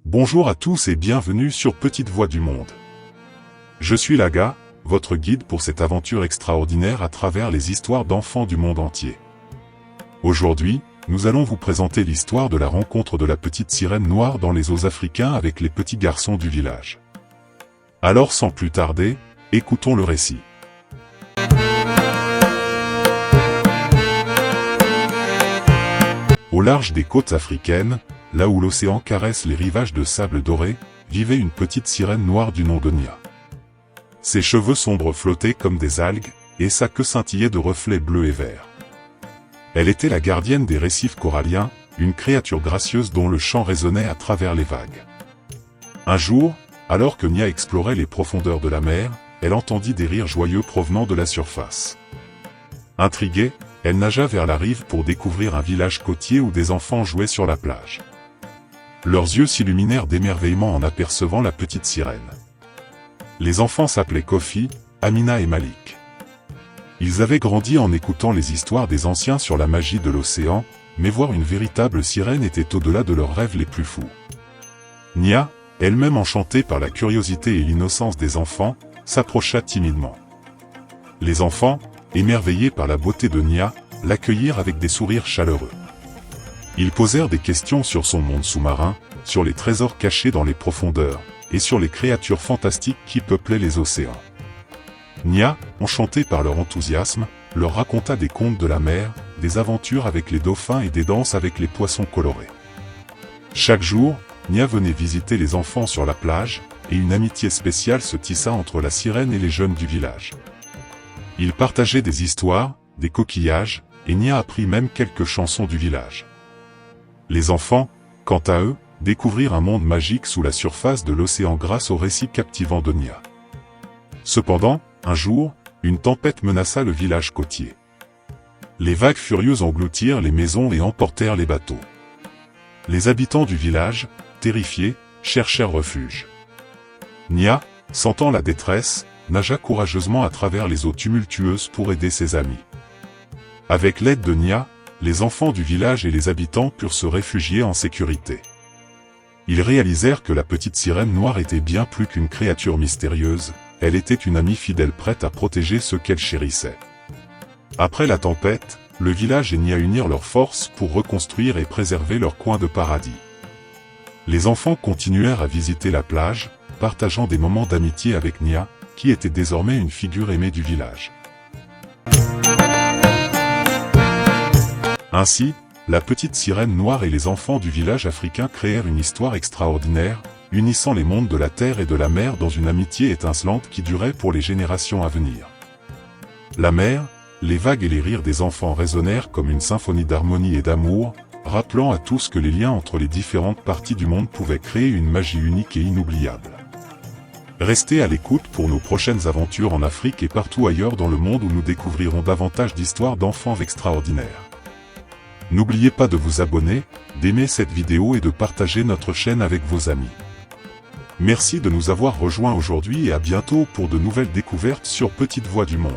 Bonjour à tous et bienvenue sur Petite Voix du Monde. Je suis Laga, votre guide pour cette aventure extraordinaire à travers les histoires d'enfants du monde entier. Aujourd'hui, nous allons vous présenter l'histoire de la rencontre de la petite sirène noire dans les eaux africains avec les petits garçons du village. Alors sans plus tarder, écoutons le récit. Au large des côtes africaines, là où l'océan caresse les rivages de sable doré, vivait une petite sirène noire du nom de Nia. Ses cheveux sombres flottaient comme des algues, et sa queue scintillait de reflets bleus et verts. Elle était la gardienne des récifs coralliens, une créature gracieuse dont le chant résonnait à travers les vagues. Un jour, alors que Nia explorait les profondeurs de la mer, elle entendit des rires joyeux provenant de la surface. Intriguée, elle nagea vers la rive pour découvrir un village côtier où des enfants jouaient sur la plage. Leurs yeux s'illuminèrent d'émerveillement en apercevant la petite sirène. Les enfants s'appelaient Kofi, Amina et Malik. Ils avaient grandi en écoutant les histoires des anciens sur la magie de l'océan, mais voir une véritable sirène était au-delà de leurs rêves les plus fous. Nia, elle-même enchantée par la curiosité et l'innocence des enfants, s'approcha timidement. Les enfants, émerveillés par la beauté de Nia, l'accueillirent avec des sourires chaleureux. Ils posèrent des questions sur son monde sous-marin, sur les trésors cachés dans les profondeurs, et sur les créatures fantastiques qui peuplaient les océans. Nia, enchantée par leur enthousiasme, leur raconta des contes de la mer, des aventures avec les dauphins et des danses avec les poissons colorés. Chaque jour, Nia venait visiter les enfants sur la plage, et une amitié spéciale se tissa entre la sirène et les jeunes du village. Ils partageaient des histoires, des coquillages, et Nia apprit même quelques chansons du village. Les enfants, quant à eux, découvrirent un monde magique sous la surface de l'océan grâce au récit captivant de Nia. Cependant, un jour, une tempête menaça le village côtier. Les vagues furieuses engloutirent les maisons et emportèrent les bateaux. Les habitants du village, terrifiés, cherchèrent refuge. Nia, sentant la détresse, nagea courageusement à travers les eaux tumultueuses pour aider ses amis. Avec l'aide de Nia, les enfants du village et les habitants purent se réfugier en sécurité. Ils réalisèrent que la petite sirène noire était bien plus qu'une créature mystérieuse, elle était une amie fidèle prête à protéger ceux qu'elle chérissait. Après la tempête, le village et Nia unirent leurs forces pour reconstruire et préserver leur coin de paradis. Les enfants continuèrent à visiter la plage, partageant des moments d'amitié avec Nia, qui était désormais une figure aimée du village. Ainsi, la petite sirène noire et les enfants du village africain créèrent une histoire extraordinaire, unissant les mondes de la terre et de la mer dans une amitié étincelante qui durait pour les générations à venir. La mer, les vagues et les rires des enfants résonnèrent comme une symphonie d'harmonie et d'amour, rappelant à tous que les liens entre les différentes parties du monde pouvaient créer une magie unique et inoubliable. Restez à l'écoute pour nos prochaines aventures en Afrique et partout ailleurs dans le monde où nous découvrirons davantage d'histoires d'enfants extraordinaires. N'oubliez pas de vous abonner, d'aimer cette vidéo et de partager notre chaîne avec vos amis. Merci de nous avoir rejoints aujourd'hui et à bientôt pour de nouvelles découvertes sur Petite Voix du Monde.